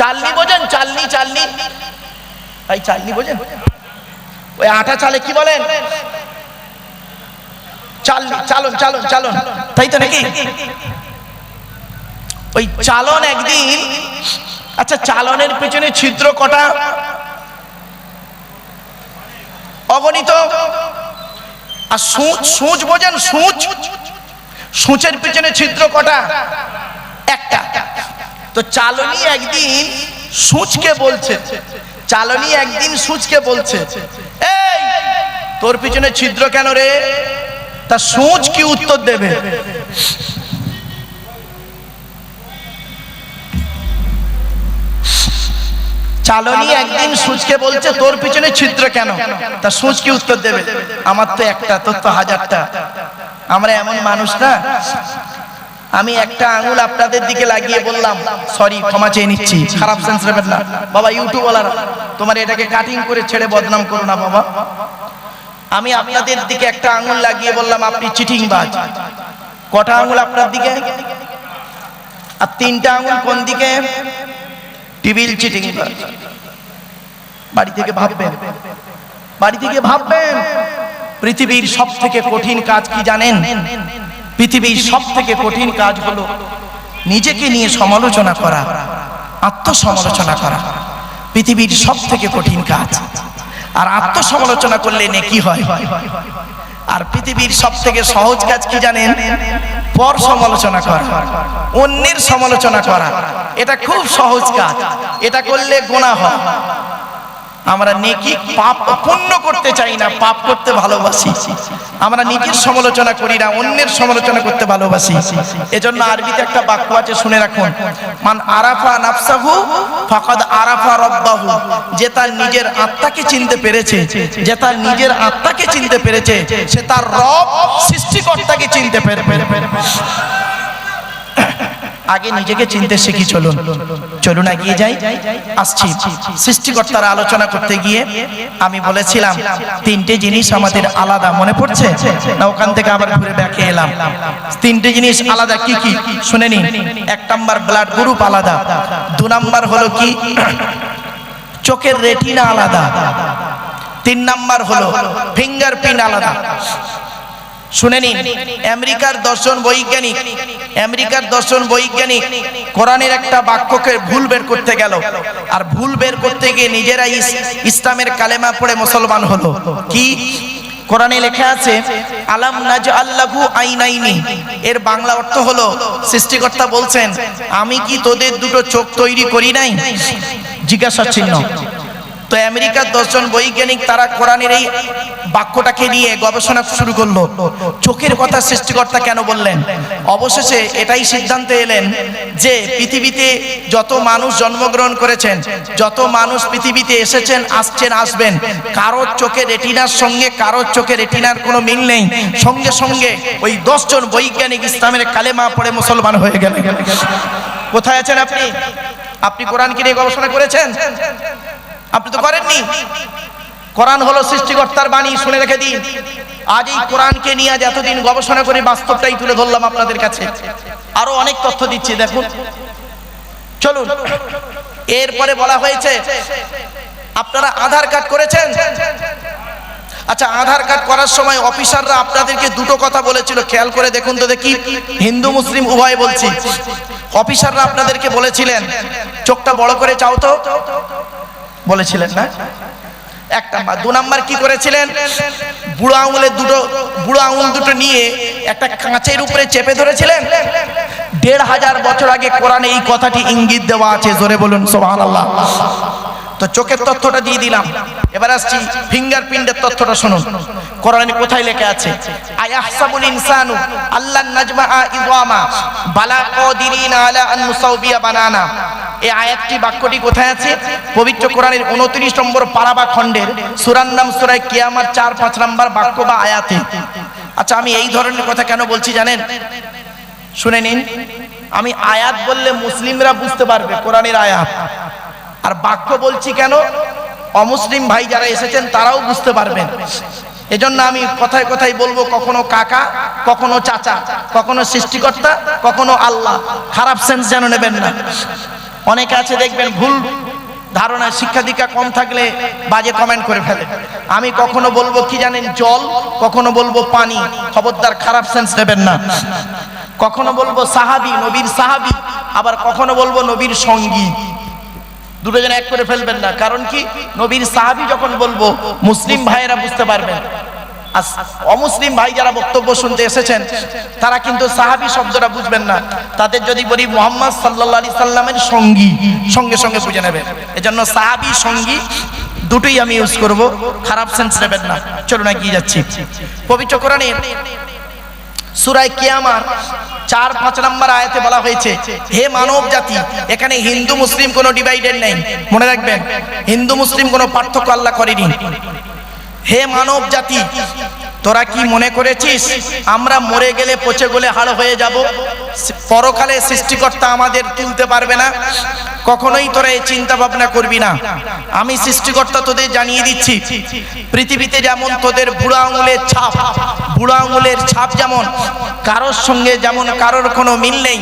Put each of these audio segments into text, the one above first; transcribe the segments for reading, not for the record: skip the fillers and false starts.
চালনি বোঝেন? চালনি, চালনি, এই চালনি বোঝেন? ওই আটা চালে কি বলেন? চালনি, চালন, চালন, চালন, তাই তো নাকি? ওই চালন একদিন, আচ্ছা চালনের পেছনে ছিদ্র কটা? অগণিত। আর সূচ, সূচ বোঝেন? সূচ, সূচের পেছনে ছিদ্র কটা? একটা। তো চালনি একদিন সূচকে বলছে, চালনি একদিন সূচকে বলছে, এই তোর পিছনে ছিদ্র কেন রে? তা সূচ কি উত্তর দেবে? চালনি একদিন সূচকে বলছে তোর পিছনে ছিদ্র কেন? তা সূচ কি উত্তর দেবে? আমার তো একটা, তোর তো হাজারটা। আমরা এমন মানুষ না, আমি একটা আঙুল আপনাদের দিকে লাগিয়ে বললাম, সরি ক্ষমা চেয়ে নিচ্ছি, খারাপ সেন্স নেবেন না বাবা। ইউটিউবওয়ালারা তোমার এটাকে কাটিং করে ছেড়ে বদনাম করো না বাবা। আমি আপনাদের দিকে একটা আঙুল লাগিয়ে বললাম আপনি চিটিংবাজ। কটা আঙুল আপনার দিকে? আর তিনটা আঙুল কোন দিকে? টিবিল চিটিংবাজ। বাড়ি থেকে ভাববেন, বাড়ি থেকে ভাববেন। পৃথিবীর সব থেকে কঠিন কাজ কি জানেন? পৃথিবীর সব থেকে কঠিন কাজ হলো নিজেকে নিয়ে সমালোচনা করা, আত্মসমালোচনা করা। পৃথিবীর সব থেকে কঠিন কাজ। আর আত্মসমালোচনা করলে নেকি হয়। আর পৃথিবীর সব থেকে সহজ কাজ কি জানেন? পর সমালোচনা করা, অন্যের সমালোচনা করা। এটা খুব সহজ কাজ, এটা করলে গুনাহ হয়। আমরা নেকি পাপ পুণ্য করতে চাই না, পাপ করতে ভালোবাসি। আমরা নিজের সমালোচনা করি না, অন্যের সমালোচনা করতে ভালোবাসি। এজন্য আরবিতে একটা বাক্য আছে, শুনে রাখুন। মান আরাফা নাফসাহু ফাকাদ আরাফা রাব্বাহু। যে তার নিজের আত্মাকে চিনতে পেরেছে, যে তার নিজের আত্মাকে চিনতে পেরেছে, সে তার রব সৃষ্টিকর্তাকে চিনতে পেরেছে। আগে নিজেকে চিনতে শিখি। চলুন চলুন এগিয়ে যাই। আসছি সৃষ্টিকর্তার আলোচনা করতে গিয়ে আমি বলেছিলাম তিনটে জিনিস আমাদের আলাদা। মনে পড়ছে না? ওখান থেকে আবার ঘুরে ব্যাকে এলাম। তিনটে জিনিস আলাদা কি কি শুনে নিন। এক নাম্বার ব্লাড গ্রুপ আলাদা। দু নাম্বার হলো কি চোখের রেটিনা আলাদা। তিন নাম্বার হলো ফিঙ্গারপ্রিন্ট আলাদা। শুনে নিন, আমেরিকার দর্শন বৈজ্ঞানিক, আমেরিকার দর্শন বৈজ্ঞানিক কোরআনের একটা বাক্যকে ভুল বের করতে গেল। আর ভুল বের করতে গিয়ে নিজেরাই ইসলামের কালেমা পড়ে মুসলমান হলো। কি? কোরআনে লেখা আছে আলাম নাজআল লাহু আইনাইনি। এর বাংলা অর্থ হলো সৃষ্টিকর্তা বলছেন আমি কি তোদের দুটো চোখ তৈরি করি নাই? জিজ্ঞাসা চিহ্ন। তো আমেরিকার দর্শন বৈজ্ঞানিক তারা কোরআনের এই বাক্যটাকে নিয়ে গবেষণা শুরু করলো, চোখের কথা সৃষ্টিকর্তা কেন বললেন। অবশেষে এটাই সিদ্ধান্তে এলেন যে পৃথিবীতে যত মানুষ জন্মগ্রহণ করেছেন, যত মানুষ পৃথিবীতে এসেছেন, আসছেন, আসবেন, কারোর চোখে রেটিনার সঙ্গে কারোর চোখে রেটিনার কোনো মিল নেই। সঙ্গে সঙ্গে ওই 10 জন বৈজ্ঞানিক ইসলামের কালেমা পড়ে মুসলমান হয়ে গেলেন। কোথায় আছেন আপনি? আপনি কোরআনকে নিয়ে গবেষণা করেছেন? আপনি তো করেননি। কোরআন হলো সৃষ্টিকর্তার বাণী, শুনে রেখে দিন। আজ এই কোরআনকে নিয়ে আজ এতদিন গবেষণা করে বাস্তবটাই তুলে ধরলাম আপনাদের কাছে। আরো অনেক তথ্য দিচ্ছি, দেখুন। চলুন, এরপরে বলা হয়েছে আপনারা আধার কার্ড করেছেন। আচ্ছা, আধার কার্ড করার সময় অফিসাররা আপনাদেরকে দুটো কথা বলেছিল, খেয়াল করে দেখুন তো দেখি। হিন্দু মুসলিম উভয় বলছি। অফিসাররা আপনাদেরকে বলেছিলেন চোখটা বড় করে চাও তো, বলেছিলেন না? এক নাম্বার। দু নাম্বার কি করেছিলেন? বুড়ো আঙুল দুটো নিয়ে একটা কাঁচের উপরে চেপে ধরেছিলেন। 1500 বছর আগে কোরআনে এই কথাটি ইঙ্গিত দেওয়া আছে। জোরে বলুন সুবহানাল্লাহ। তো চোখের তথ্যটা দিয়ে দিলাম। এবার আসছি ফিঙ্গারপ্রিন্টের তথ্যটা শুনুন। কোরআনে কোথায় লেখা আছে? আয়াহসাবুল ইনসানু আল্লান নাজমাআ ইযামা বালা কাদিরিনা আলা আন নুসাউবিয়া বানানা। এই আয়াতটি, বাক্যটি কোথায় আছে? পবিত্র কোরআনের 29 নম্বর পারা বা খণ্ডের সূরার নাম সূরা কিয়ামত 4-5 নম্বর বাক্য বা আয়াতে। আচ্ছা, আমি এই ধরনের কথা কেন বলছি জানেন? শুনে নিন। আমি আয়াত বললে মুসলিমরা বুঝতে পারবে কোরআনের আয়াত, আর বাক্য বলছি কেন? অমুসলিম ভাই যারা এসেছেন তারাও বুঝতে পারবেন। এজন্য আমি কথায় কথায় বলবো, কখনো কাকা, কখনো চাচা, কখনো সৃষ্টিকর্তা, কখনো আল্লাহ। খারাপ সেন্স যেন নেবেন না। অনেকে আছে দেখবেন ভুল ধারণা, শিক্ষা দীক্ষা কম থাকলে বাজে কমেন্ট করে ফেলে। আমি কখনো বলবো কি জানেন, জল, কখনো বলবো পানি, খবরদার খারাপ সেন্স নেবেন না। কখনো বলবো সাহাবী, নবীর সাহাবী, আবার কখনো বলবো নবীর সঙ্গী, দুটো জন এক করে ফেলবেন না। কারণ কি, নবীর সাহাবী যখন বলবো মুসলিম ভাইয়েরা বুঝতে পারবেন, আর অমুসলিম ভাই যারা বক্তব্য শুনতে এসেছেন তারা কিন্তু সাহাবী শব্দটা বুঝবেন না। তাদের যদি বলি মুহাম্মদ সাল্লাল্লাহু আলাইহি সাল্লামের সঙ্গী, সঙ্গে সঙ্গে বুঝে নেবেন। এজন্য সাহাবী সঙ্গী দুটোই আমি ইউজ করব, খারাপ সেন্স নেবেন না। চলুন এগিয়ে যাচ্ছি। পবিত্র কোরআনের সূরা কিয়ামার 4-5 নম্বর আয়াতে বলা হয়েছে, হে মানব জাতি, এখানে হিন্দু মুসলিম কোনো ডিভাইডেড নেই, মনে রাখবেন, হিন্দু মুসলিম কোনো পার্থক্য আল্লাহ করেনি। হে মানব জাতি, তোরা কি মনে করেছিস আমরা মরে গেলে পচে গলে হাড় হয়ে যাব, পরকালে সৃষ্টিকর্তা আমাদের তুলতে পারবে না? কখনোই তোরা এই চিন্তা ভাবনা করবি না। আমি সৃষ্টিকর্তা তোদের জানিয়ে দিচ্ছি, পৃথিবীতে যেমন তোদের বুড়া আঙুলের ছাপ, বুড়া আঙুলের ছাপ যেমন কারোর সঙ্গে যেমন কারোর কোনো মিল নেই,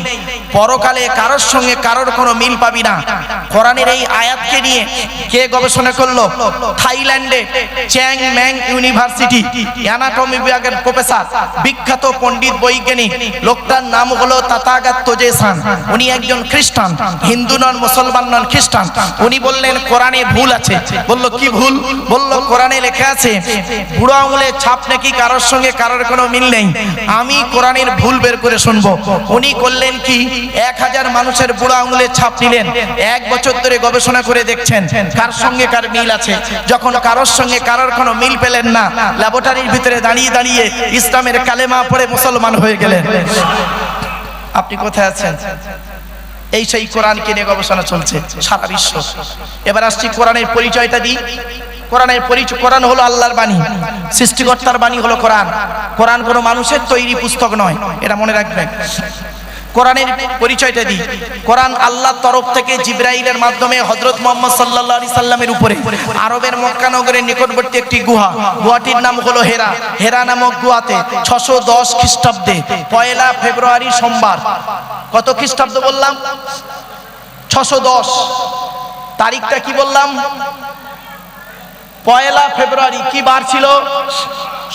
পরকালে কারোর সঙ্গে কারোর কোনো মিল পাবি না। কোরআনের এই আয়াতকে নিয়ে কে গবেষণা করলো? থাইল্যান্ডে চ্যাং ম্যাং ইউনিভার্সিটি অ্যানাটমি বিভাগের প্রফেসর, বিখ্যাত পণ্ডিত বৈজ্ঞানিক, লোকটার নাম হলো তাথাগত তোজেসান। উনি একজন খ্রিস্টান, হিন্দু নন, মুসলমান নন, খ্রিস্টান। উনি বললেন কোরআনে ভুল আছে। বললো কি ভুল? বললো কোরআনে লেখা আছে বুড়ো আঙুলের ছাপ নাকি কারোর সঙ্গে কারোর কোনো মিল নেই। আমি কোরআনের ভুল বের করে শুনবো। উনি করলেন কি, 1000 মানুষের বুড়ো আঙুলের ছাপ নিলেন, 1 বছর ধরে গবেষণা করে দেখছেন কার সঙ্গে কার মিল আছে। যখন কারোর সঙ্গে কারোর কোনো মিল পেলেন না, ল্যাবরেটরির ভিতরে দাঁড়িয়ে দাঁড়িয়ে ইসলামের কালেমা পড়ে মুসলমান হয়ে গেলেন। আপনি কোথায় আছেন? এই সেই কোরআনকে নিয়ে গবেষণা চলছে সারা বিশ্ব। এবার আসছি কোরআনের পরিচয়টা দিই। কোরআনের পরিচয়, কোরআন হলো আল্লাহর বাণী, সৃষ্টিকর্তার বাণী হলো কোরআন। কোরআন কোনো মানুষের তৈরি পুস্তক নয়, এটা মনে রাখবেন। কোরআনের পরিচয়টা দিই। কোরআন আল্লাহর তরফ থেকে জিবরাইলের মাধ্যমে হযরত মুহাম্মদ সাল্লাল্লাহু আলাইহি সাল্লামের উপরে আরবের মক্কা নগরের নিকটবর্তী একটি গুহা, গুহাটির নাম হলো হেরা। হেরা নামক গুহাতে 610 খ্রিস্টাব্দে 1 ফেব্রুয়ারি সোমবার, কত খ্রিস্টাব্দ বললাম? 610। তারিখটা কি বললাম? 1 ফেব্রুয়ারি। কি বার ছিল?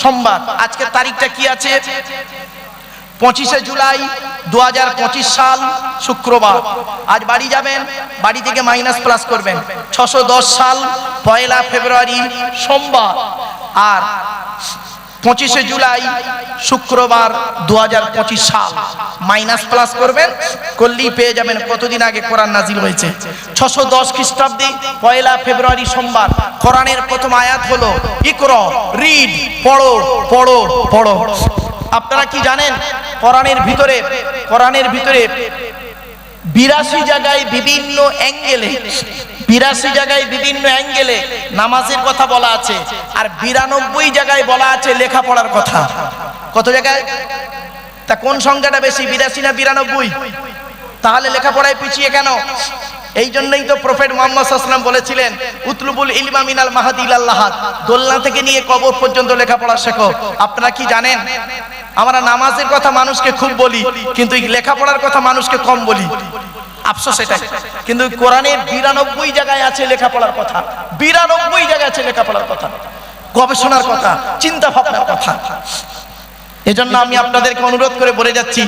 সোমবার। আজকে তারিখটা কি আছে? 25 জুলাই 2025 সাল, শুক্রবার। আজ বাড়ি যাবেন, বাড়ি থেকে মাইনাস প্লাস করবেন। 610 সাল 1 ফেব্রুয়ারি সোমবার, আর 25 জুলাই শুক্রবার 2025 সাল, মাইনাস প্লাস করবেন, করলেই পেয়ে যাবেন কতদিন আগে কোরআন নাজিল হয়েছে। 610 খ্রিস্টাব্দে 1 ফেব্রুয়ারি সোমবার। কোরআনের প্রথম আয়াত হলো ইকরা, রিড, পড়ো পড়ো পড়ো। আপনারা কি জানেন কোরআনের ভিতরে 82 জায়গায় বিভিন্ন অ্যাঙ্গেলে, 82 জায়গায় বিভিন্ন অ্যাঙ্গেলে নামাজের কথা বলা আছে, আর 92 জায়গায় বলা আছে লেখাপড়ার কথা। কত জায়গায়? তা কোন সংখ্যাটা বেশি, 82 না 92? তাহলে লেখাপড়ায় পিছিয়ে কেন? এই জন্যই তো প্রফেট মুহাম্মদ সাল্লাল্লাহু আলাইহি ওয়াসাল্লাম বলেছিলেন উতলুবুল ইলমা মিনাল মাহাদি ইলাল লাহাদ, দোলনা থেকে নিয়ে কবর পর্যন্ত লেখাপড়া শেখো। আপনারা কি জানেন আমরা নামাজের কথা মানুষকে খুব বলি, কিন্তু লেখাপড়ার কথা মানুষকে কম বলি। আফসোস এটাই। কিন্তু কোরআনের 92 জায়গায় আছে লেখাপড়ার কথা, 92 জায়গায় আছে লেখাপড়ার কথা, গবেষণার কথা, চিন্তা ভাবনার কথা। এজন্য আমি আপনাদেরকে অনুরোধ করে বলে যাচ্ছি,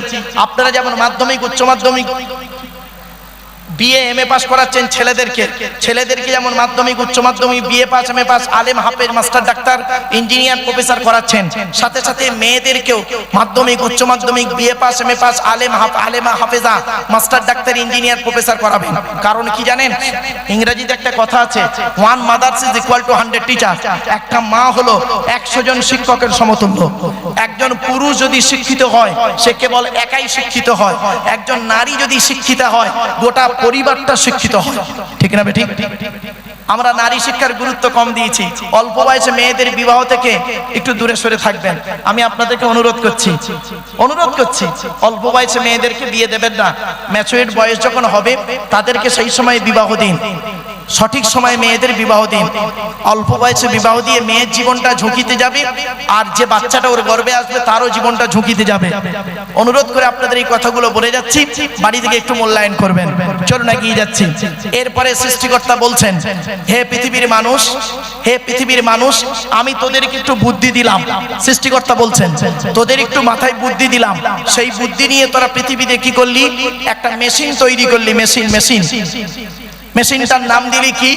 আপনারা যেমন মাধ্যমিক, উচ্চ মাধ্যমিক, বিএ এমএ পাস করাচ্ছেন ছেলেদেরকে যেমন মাধ্যমিক, উচ্চ মাধ্যমিক, বিএ পাস, এমএ পাস, আলেম, হাফেজ, মাস্টার, ডাক্তার, ইঞ্জিনিয়ার, প্রফেসর করাচ্ছেন, সাথে সাথে মেয়েদেরকেও মাধ্যমিক, উচ্চ মাধ্যমিক, BA pass, MA pass, আলেমা, হাফেজা, master, doctor, engineer, professor করাবেন। কারণ কি জানেন? ইংরেজিতে একটা কথা আছে, 1 mother's is equal to 100 teacher. একটা মা হলো 100 জন শিক্ষকের সমতুল্য। একজন পুরুষ যদি শিক্ষিত হয় সে কেবল একাই শিক্ষিত হয়, একজন নারী যদি শিক্ষিত হয় গোটা পরিবারটা শিক্ষিত হয়। ঠিক না বেঠিক? আমরা নারী শিক্ষার গুরুত্ব কম দিয়েছি। অল্প বয়সে মেয়েদের বিবাহ থেকে একটু দূরে সরে থাকবেন। আমি আপনাদেরকে অনুরোধ করছি, অল্প বয়সে মেয়েদেরকে বিয়ে দেবেন না। ম্যাচুরিড বয়স যখন হবে তাদেরকে সেই সময় বিবাহ দিন। সঠিক সময়ে মেয়েদের বিবাহ দিন। অল্প বয়সে বিবাহ দিয়ে মেয়ের জীবনটা ঝুঁকিতে যাবে, আর যে বাচ্চাটা ওর গর্ভে আসবে তারও জীবনটা ঝুঁকিতে যাবে। অনুরোধ করে আপনাদের এই কথাগুলো বলে যাচ্ছি, বাড়ি থেকে একটু মূল্যায়ন করবেন। চলুন এগিয়ে যাচ্ছি। এরপরে সৃষ্টিকর্তা বলছেন, হে পৃথিবীর মানুষ, হে পৃথিবীর মানুষ, আমি তোদেরকে একটু বুদ্ধি দিলাম। সৃষ্টিকর্তা বলছেন, তোদের একটু মাথায় বুদ্ধি দিলাম, সেই বুদ্ধি নিয়ে তোরা পৃথিবীতে কি করলি? একটা মেশিন তৈরি করলি। মেশিনটার নাম দিলি কি?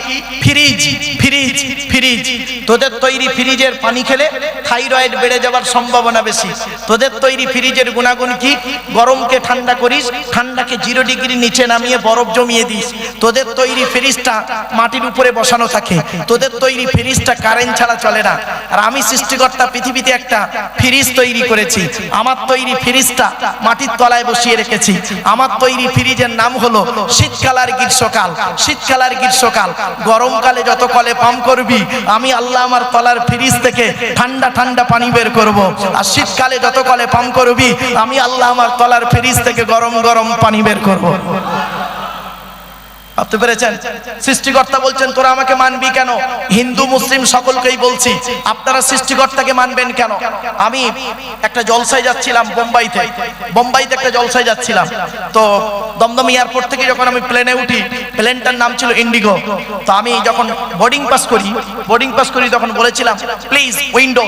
ফ্রিজ। ফ্রিজ ফ্রিজ তোদের তৈরি ফ্রিজের পানি খেলে থাইরয়েড বেড়ে যাওয়ার সম্ভাবনা বেশি। তোদের তৈরি ফ্রিজের গুণাগুণ কি? গরমকে ঠান্ডা করিস, ঠান্ডাকে 0 ডিগ্রি নিচে নামিয়ে বরফ জমিয়ে দিস। তোদের তৈরি ফ্রিজটা মাটির উপরে বসানো থাকে। তোদের তৈরি ফ্রিজটা কারেন্ট ছাড়া চলে না। আর আমি সৃষ্টিকর্তা পৃথিবীতে একটা ফ্রিজ তৈরি করেছি। আমার তৈরি ফ্রিজটা মাটির তলায় বসিয়ে রেখেছি। আমার তৈরি ফ্রিজের নাম হলো শীতকাল আর গ্রীষ্মকাল। শীতকাল আর গ্রীষ্মকাল। গরমকালে যত কলে পাম্প করবি, আমি আল্লাহ আমার তলার ফ্রিজ থেকে ঠান্ডা ঠান্ডা পানি বের করব। আর শীতকালে যত কলে পাম্প করবি, আমি আল্লাহ আমার তলার ফ্রিজ থেকে গরম গরম পানি বের করব। ভাবতে পেরেছেন? সৃষ্টিকর্তা বলছেন, তোরা আমাকে মানবি কেন? হিন্দু মুসলিম সকলকেই বলছি, আপনারা সৃষ্টিকর্তাকে মানবেন কেন? আমি একটা জলসায় যাচ্ছিলাম বোম্বাইতে একটা জলসায় যাচ্ছিলাম। তো দমদম এয়ারপোর্ট থেকে যখন আমি প্লেনে উঠি, প্লেনটার নাম ছিল ইন্ডিগো। তো আমি যখন বোর্ডিং পাস করি তখন বলেছিলাম, প্লিজ উইন্ডো,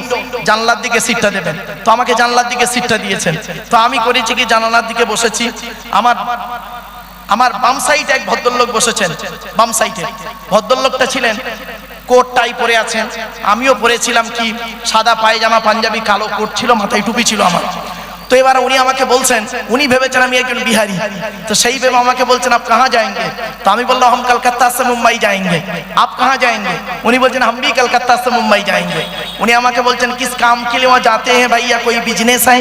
জানলার দিকে সিটটা দেবেন। তো আমাকে জানলার দিকে সিটটা দিয়েছেন। তো আমি করেছি কি, জানালার দিকে বসেছি। আমার বাম সাইডে এক ভদ্রলোক বসেছেন। বাম সাইডে ভদ্রলোকটা ছিলেন কোট টাই পরে আছেন। আমিও পরেছিলাম কি, সাদা পায়জামা পাঞ্জাবি, কালো কোট ছিল, মাথায় টুপি ছিল আমার। তো এবার উনি আমাকে বলছেন, উনি ভেবেছেন আমি একজন বিহারি। তো সেই ভেবে আমাকে বলছেন, আপ কাহা যাएंगे? তো আমি বললাম, हम कलकत्ता से मुंबई जाएंगे। आप कहाँ जाएंगे? उन्हीं बोलছেন, हम भी कलकत्ता से मुंबई जाएंगे। উনি আমাকে বলছেন, किस काम के लिए वहाँ जाते हैं भैया? कोई बिजनेस है?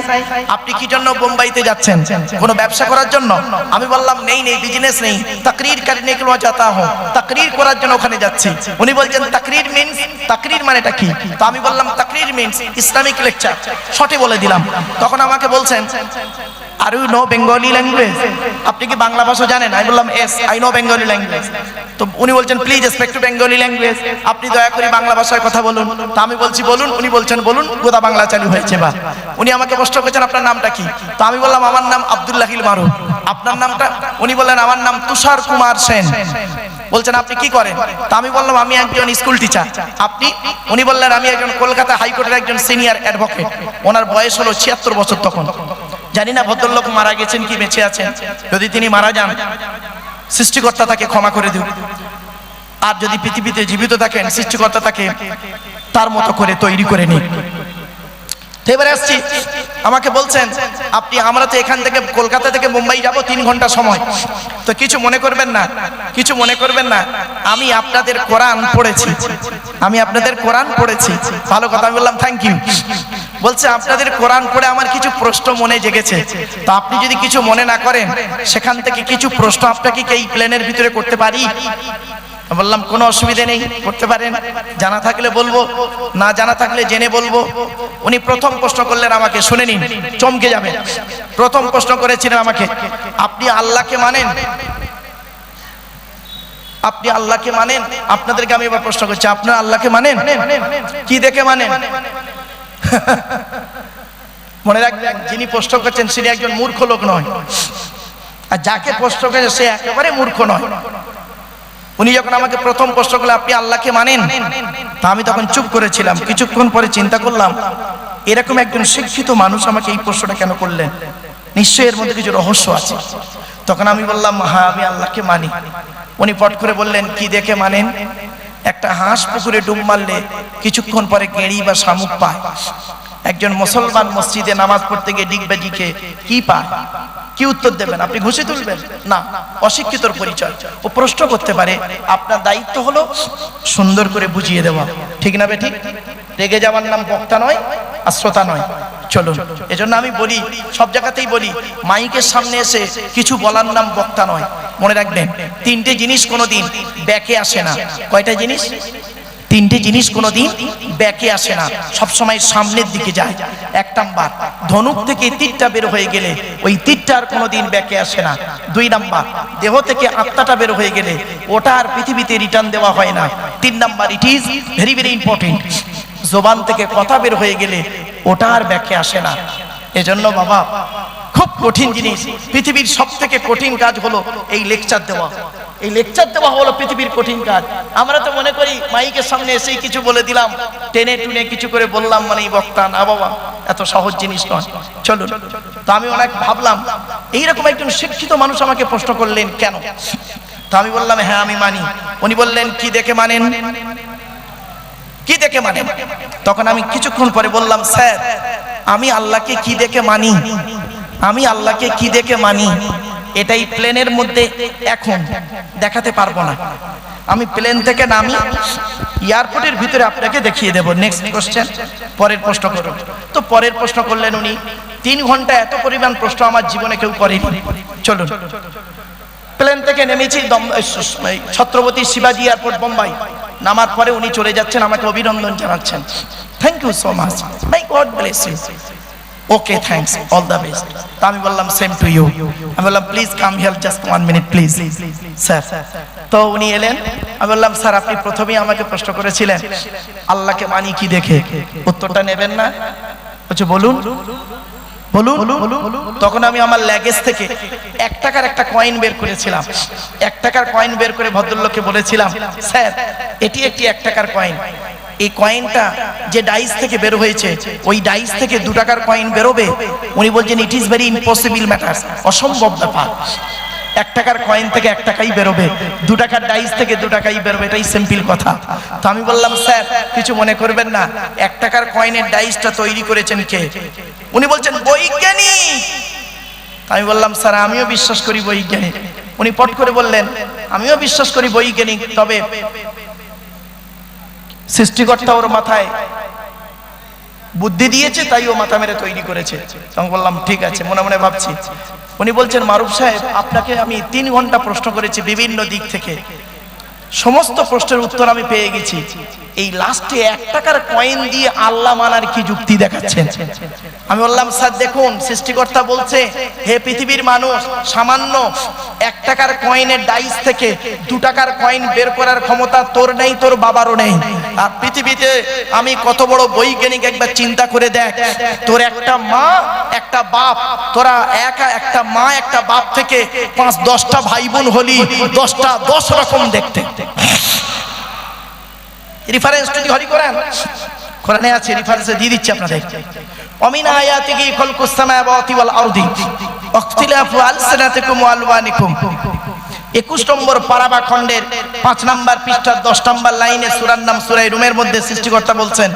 আপনি কি জন্য বোম্বাইতে যাচ্ছেন? কোনো ব্যবসা করার জন্য? আমি বললাম, नहीं नहीं बिजनेस नहीं, तकरीर करने के लिए वहाँ जाता हूँ। तकरीर করার জন্য ওখানে যাচ্ছি। উনি বলছেন, तकरीर मीन्स, तकरीर মানেটা কি? তো আমি বললাম, तकरीर मीन्स ইসলামিক লেকচার। শর্টে বলে দিলাম। তখন আমাকে বলছেন, are you know Bengali language? আপনি কি বাংলা ভাষা জানেন? আমি বললাম, yes I know Bengali language. তো উনি বলছেন, please respect to Bengali language, আপনি দয়া করে বাংলা ভাষায় কথা বলুন। তো আমি বলছি, বলুন। উনি বলছেন, বলুন। গোদা বাংলা চালু হয়েছে। বা উনি আমাকে প্রশ্ন করেছেন, আপনার নামটা কি? তো আমি বললাম, আমার নাম আব্দুল্লাহিল মারুফ। আপনার নামটা? উনি বললেন, আমার নাম তুষার কুমার সেন। বলছেন, আপনি কি করেন? তা আমি বললাম, আমি একজন স্কুল টিচার। আপনি? উনি বললেন, আমি একজন কলকাতা হাইকোর্টের একজন সিনিয়র অ্যাডভোকেট। ওনার বয়স হলো 76 বছর তখন। জানি না ভদ্রলোক মারা গেছেন কি বেঁচে আছেন। যদি তিনি মারা যান, সৃষ্টিকর্তা তাকে ক্ষমা করে দিন। আর যদি পৃথিবীতে জীবিত থাকেন, সৃষ্টিকর্তা তাকে তার মতো করে তৈরি করে নিন। এবারে আসছি, আমাকে বলছেন, আপনি, আমরা তো এখান থেকে কলকাতা থেকে মুম্বাই যাব 3 ঘন্টা সময়। তো কিছু মনে করবেন না, কিছু মনে করবেন না, আমি আপনাদের কোরআন পড়েছি, আমি আপনাদের কোরআন পড়েছি। ভালো কথা। আমি বললাম, থ্যাংক ইউ। বলছে, আপনাদের কোরআন পড়ে আমার কিছু প্রশ্ন মনে জেগেছে। তো আপনি যদি কিছু মনে না করেন, সেখান থেকে কিছু প্রশ্ন আপনাকে কি এই প্লেনের ভিতরে করতে পারি? বললাম, কোনো অসুবিধা নেই, করতে পারেন। জানা থাকলে বলবো, না জানা থাকলে জেনে বলবো। উনি প্রথম প্রশ্ন করলেন আমাকে, শুনে নিন, চমকে যাবেন। প্রথম প্রশ্ন করেছিলেন আমাকে, আপনি আল্লাহকে মানেন? আপনি আল্লাহকে মানেন? আপনাদেরকে আমি এবার প্রশ্ন করছি, আপনারা আল্লাহকে মানেন? কি দেখে মানেন? মনে রাখবেন, যিনি প্রশ্ন করছেন তিনি একজন মূর্খ লোক নয়, আর যাকে প্রশ্ন করেছে সে একেবারে মূর্খ নয়। উনি যখন আমাকে প্রথম প্রশ্ন করলেন, আপনি আল্লাহকে মানেন? তা আমি তখন চুপ করেছিলাম। কিছুক্ষণ পরে চিন্তা করলাম, এরকম একজন শিক্ষিত মানুষ আমাকে এই প্রশ্নটা কেন করলেন? নিশ্চয়ই এর মধ্যে কিছু রহস্য আছে। তখন আমি বললাম, হ্যাঁ, আমি আল্লাহকে মানি। উনি পট করে বললেন, কি দেখে মানেন? একটা হাঁস পুকুরে ডুব মারলে কিছুক্ষণ পরে গেঁড়ি বা শামুক পায়। একজন মুসলমান মসজিদে নামাজ পড়তে গিয়ে ডিগবাজিকে কি পায়? কি উত্তর দেবেন? আপনি ঘুষি তুলবেন? না, অশিক্ষিতর পরিচয়। ও প্রশ্ন করতে পারে, আপনার দায়িত্ব হলো সুন্দর করে বুঝিয়ে দেওয়া। ঠিক না বেঠিক? রেগে যাওয়ার নাম বক্তা নয়, আর শ্রোতা নয়। চলুন, এজন্য আমি বলি, সব জায়গাতেই বলি, মাইকের সামনে এসে কিছু বলার নাম বক্তা নয়। মনে রাখবেন, 3টে জিনিস কোনোদিন ব্যাকে আসে না। কয়টা জিনিস? তিনটে জিনিস কোনোদিন ব্যাকে আসে না, সবসময় সামনের দিকে যায়। এক নাম্বার, ধনুক থেকে তীরটা বের হয়ে গেলে ওই তীরটা আর কোনোদিন ব্যাকে আসে না। দুই নাম্বার, দেহ থেকে আত্মাটা বের হয়ে গেলে ওটা আর পৃথিবীতে রিটার্ন দেওয়া হয় না। তিন number, it is very very important, জবান থেকে কথা বের হয়ে গেলে ওটা আর ব্যাকে আসে না। এজন্য বাবা খুব কঠিন জিনিস, পৃথিবীর সব থেকে কঠিন কাজ হলো এই লেকচার দেওয়া। এই লেকচার দেওয়া হলো পৃথিবীর কঠিন কাজ। আমরা তো মনে করি মাইকের সামনে এসেই কিছু বলে দিলাম, টেনে টুনে কিছু করে বললাম মানে বক্তা, না বাবা, এত সহজ জিনিস নয়। চলুন, তো আমি অনেক ভাবলাম, এইরকম একজন শিক্ষিত মানুষ আমাকে প্রশ্ন করলেন কেন? তো আমি বললাম হ্যাঁ আমি মানি। উনি বললেন কি দেখে মানেন, কি দেখে মানেন? তখন আমি কিছুক্ষণ পরে বললাম, স্যার আমি আল্লাহকে কি দেখে মানি, আমি আল্লাহকে কি দেখে মানি এটাই প্লেনের মধ্যে এখন দেখাতে পারবো না। আমি প্লেন থেকে নামি এয়ারপোর্টের ভিতরে আপনাকে দেখিয়ে দেব। নেক্সট কোশ্চেন, পরের প্রশ্ন করুন। তো পরের প্রশ্ন করলেন উনি। 3 ঘন্টা এত পরিমাণ প্রশ্ন আমার জীবনে কেউ করেনি। চলুন, প্লেন থেকে নেমেছি ছত্রপতি শিবাজি এয়ারপোর্ট বোম্বাই। নামার পরে উনি চলে যাচ্ছেন, আমাকে অভিনন্দন জানাচ্ছেন, thank you so much, my god bless you, okay thanks, all the best. তো আমি বললাম সেম টু ইউ। আমি বললাম please come here just 1 minute please sir. তো উনি এলেন। আমি বললাম স্যার আপনি প্রথমেই আমাকে প্রশ্ন করেছিলেন আল্লাহকে মানি কি দেখে, উত্তরটা নেবেন না? বলছে বলুন বলুন। তখন আমি আমার ল্যাগেজ থেকে 1 টাকার একটা কয়েন বের করেছিলাম। 1 টাকার কয়েন বের করে ভদ্রলোককে বলেছিলাম, স্যার এটি একটি 1 টাকার কয়েন, এই কয়েনটা যে ডাইস থেকে বের হয়েছে ওই ডাইস থেকে 2 টাকার কয়েন বেরোবে? উনি বলছেন it is very impossible matter, অসম্ভব ব্যাপার। 1 টাকার কয়েন থেকে 1 টাকাই বেরোবে, 2 টাকার ডাইস থেকে 2 টাকাই বেরোবে, এটাই সিম্পল কথা। তো আমি বললাম স্যার কিছু মনে করবেন না, 1 টাকার কয়েনের ডাইসটা তৈরি করেছেন কে? উনি বলছেন বৈজ্ঞানিক। আমি বললাম স্যার আমিও বিশ্বাস করি বৈজ্ঞানিক। উনি পট করে বললেন আমিও বিশ্বাস করি বৈজ্ঞানিক, তবে সৃষ্টিকর্তা ওর মাথায় বুদ্ধি দিয়েছে তাই ও মাথা মেরে তৈরি করেছে। আমি বললাম ঠিক আছে, মনে মনে ভাবছি। উনি বলছেন মারুফ সাহেব আপনাকে আমি 3 ঘন্টা প্রশ্ন করেছি বিভিন্ন দিক থেকে, সমস্ত প্রশ্নের উত্তর আমি পেয়ে গেছি, এই লাস্টে 1 টাকার কয়েন দিয়ে আল্লাহ মানার কি যুক্তি দেখাচ্ছেন? আমি বললাম স্যার দেখুন, সৃষ্টিকর্তা বলছে হে পৃথিবীর মানুষ, সামান্য 1 টাকার কয়েনের ডাইস থেকে 2 টাকার কয়েন বের করার ক্ষমতা তোর নেই, তোর বাবারও নেই। আর পৃথিবীতে আমি কত বড় বৈজ্ঞানিক, একবার চিন্তা করে দেখ, তোর একটা মা একটা বাপ, তোরা একটা মা একটা বাপ থেকে 5-10টা ভাই বোন হলি, 10টা 10 রকম দেখতে। রেফারেন্স যদি হরি কোরআনে আছে, রেফারেন্সে দিয়ে দিচ্ছি আপনাদের। অমিন আয়াতিহি খালকুস সামাওয়াতি ওয়াল আরদি ওয়াখতিলাফু আলসিনাতিকুম ওয়া আলওয়ানিকুম। 21 নম্বর পারাবা খণ্ডের 5 নম্বর পৃষ্ঠার 10 নম্বর লাইনে সূরার নাম সূরা রুমের মধ্যে সৃষ্টিকর্তা বলছেন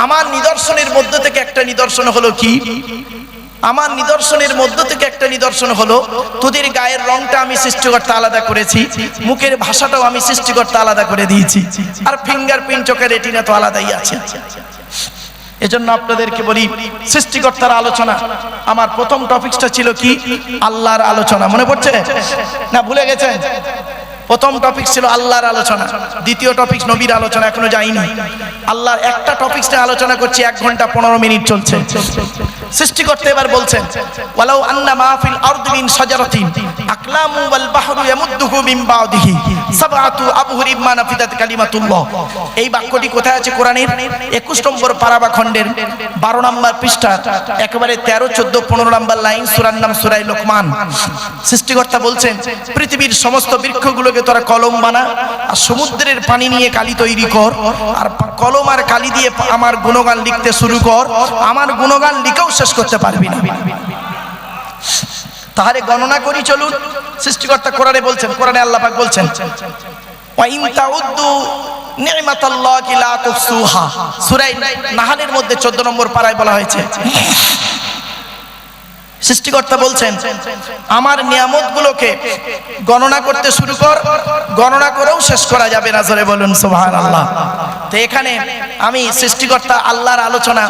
আমার নিদর্শনের মধ্য থেকে একটা নিদর্শন হলো কি, আমার নিদর্শনের মধ্য থেকে একটা নিদর্শন হলো তোদের গায়ের রংটা আমি সৃষ্টিকর্তা আলাদা করেছি, মুখের ভাষাটাও আমি সৃষ্টিকর্তা আলাদা করে দিয়েছি, আর ফিঙ্গারপ্রিন্ট চোখের রেটিনা তো আলাদাই আছে। এজন্য আপনাদেরকে বলি সৃষ্টিকর্তার আলোচনা। আমার প্রথম টপিকটা ছিল কি, আল্লাহর আলোচনা। মনে পড়ছে না ভুলে গেছেন? প্রথম টপিক ছিল আল্লাহর আলোচনা, দ্বিতীয় টপিক নবীর আলোচনা, এখনো যাইনি। আল্লাহর একটা টপিক নিয়ে আলোচনা করছি, 1 ঘন্টা 15 মিনিট চলছে। সৃষ্টিকর্তা এবার বলছেন ওয়ালাউ আন্না মা ফিল আরদি মিন শাজারাতিন আকলামু ওয়াল বাহরু ইয়ামুদ্দুহু মিন বাদিহি সাবআতু আবহুরিম মা নাফিদাত কালিমাতুল্লাহ। এই বাক্যটি কোথায় আছে কোরআনের? 21 নম্বর পারাবা খণ্ডের 12 নম্বর পৃষ্ঠা, একেবারে 13, 14, 15 নম্বর লাইন, সূরার নাম সূরা লোকমান। সৃষ্টিকর্তা বলছেন পৃথিবীর সমস্ত বৃক্ষগুলোকে তোরা কলম বানা, আর সমুদ্রের পানি নিয়ে কালি তৈরি কর, আর কলম আর কালি দিয়ে আমার গুণগান লিখতে শুরু কর, আমার গুণগান লিখেও শেষ করতে পারবি না। তাহলে গণনা করি চলুন। সৃষ্টিকর্তা কোরআনে বলছেন, কোরআনে আল্লাহ পাক বলছেন ওয়া ইন তাউদ্দু নি'মাতাল্লাহি লা তুহসুহা। সূরা নাহলের মধ্যে 14 নম্বর পারায় বলা হয়েছে। সৃষ্টিকর্তা বলছেন আমার নিয়ামতগুলোকে গণনা করতে শুরু কর, গণনা করেও শেষ করা যাবে না। জোরে বলুন সুবহানাল্লাহ। তো এখানে আমি সৃষ্টিকর্তা আল্লাহর আলোচনা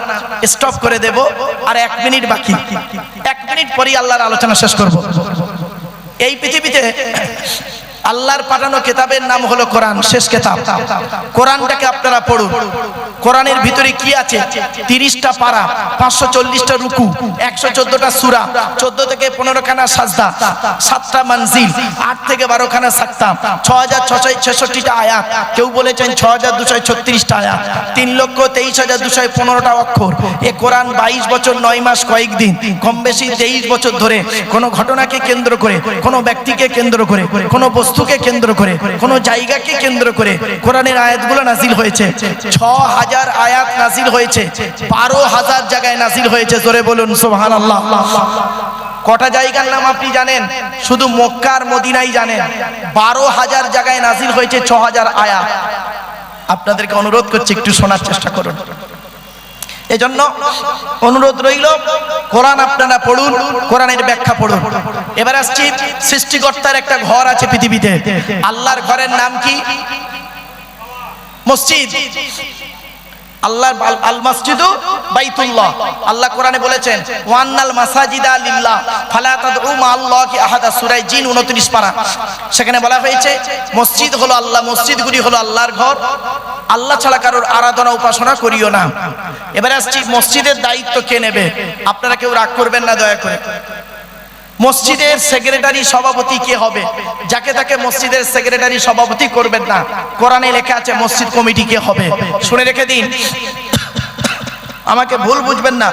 স্টপ করে দেব, আর 1 মিনিট বাকি, 1 মিনিট পরেই আল্লাহর আলোচনা শেষ করব। এই পৃথিবীতে আল্লাহর পাঠানো কিতাবের নাম হলো কোরআন, শেষ কিতাব। কোরআনটাকে আপনারা পড়ুন। কোরআনের ভিতরে কি আছে? 30টা পারা, 540টা রুকু, 114টা সূরা, 14 থেকে 15 খানা সাজদা, 7টা মঞ্জিল, 8 থেকে 12 খানা সাক্তা, 6666টা আয়াত, কেউ বলেছেন 6236টা আয়াত, 3,23,215টা অক্ষর। এই কোরআন 22 বছর 9 মাস কয়েকদিন, কম বেশি 23 বছর ধরে কোন ঘটনাকে কেন্দ্র করে, কোন ব্যক্তিকে কেন্দ্র করে, কোন বস্তুকে কেন্দ্র করে, কোন জায়গাকে কেন্দ্র করে কোরআনের আয়াতগুলো নাজিল হয়েছে। 6000 আয়াত নাজিল হয়েছে, 12,000 জায়গায় নাজিল হয়েছে। জোরে বলুন সুবহানাল্লাহ। কটা জায়গার নাম আপনি জানেন? শুধু মক্কা আর মদিনাই জানেন। 12,000 জায়গায় নাজিল হয়েছে 6000 আয়াত। আপনাদেরকে অনুরোধ করছি একটু শোনার চেষ্টা করুন। এজন্য অনুরোধ রইল, কোরআন আপনারা পড়ুন, কোরআনের ব্যাখ্যা পড়ুন। এবার আসছি, সৃষ্টিকর্তার একটা ঘর আছে পৃথিবীতে। আল্লাহর ঘরের নাম কি? মসজিদ। আল্লাহর আল মসজিদু বাইতুল্লাহ। আল্লাহ কোরআনে বলেছেন ওয়ান্নাল মাসাজিদা লিল্লাহ ফালা তাদউ মাআল্লাহি আহাদা, সূরা জিন 29 পারা। সেখানে বলা হয়েছে মসজিদ হলো আল্লাহ, মসজিদগুলি হলো আল্লাহর ঘর। আল্লাহ ছাড়া কারোর আরাধনা উপাসনা করিও না। এবারে আসছি, মসজিদের দায়িত্ব কে নেবে? আপনারা কেউ রাগ করবেন না দয়া করে। মসজিদের সেক্রেটারি সভাপতি কে হবে? যাকে তাকে মসজিদের সেক্রেটারি সভাপতি করবেন না। কোরআনে লেখা আছে মসজিদ কমিটি কে হবে। শুনে রেখে দিন, আমাকে ভুল বুঝবেন না।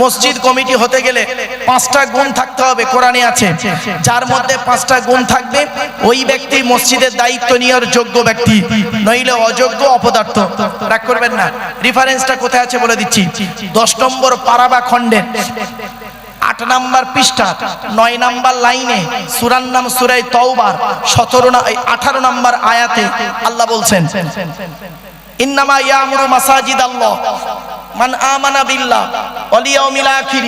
মসজিদ কমিটি হতে গেলে 5টা গুণ থাকতে হবে, কোরআনে আছে। যার মধ্যে 5টা গুণ থাকবে, ওই ব্যক্তি মসজিদের দায়িত্ব নেওয়ার যোগ্য ব্যক্তি, নইলে অযোগ্য, অপদার্থ। রাগ করবেন না। রেফারেন্সটা কোথায় আছে বলে দিচ্ছি। 10 নম্বর পারা বা খণ্ডের 8 নম্বর পৃষ্ঠা 9 নম্বর লাইনে, সূরার নাম সূরা তাওবা 18 নম্বর আয়াতে আল্লাহ বলছেন ইন্নামা ইয়ামুরু মাসাজিদাল্লাহ মান আমানা বিল্লাহ ওয়াল ইয়াউমিল আখির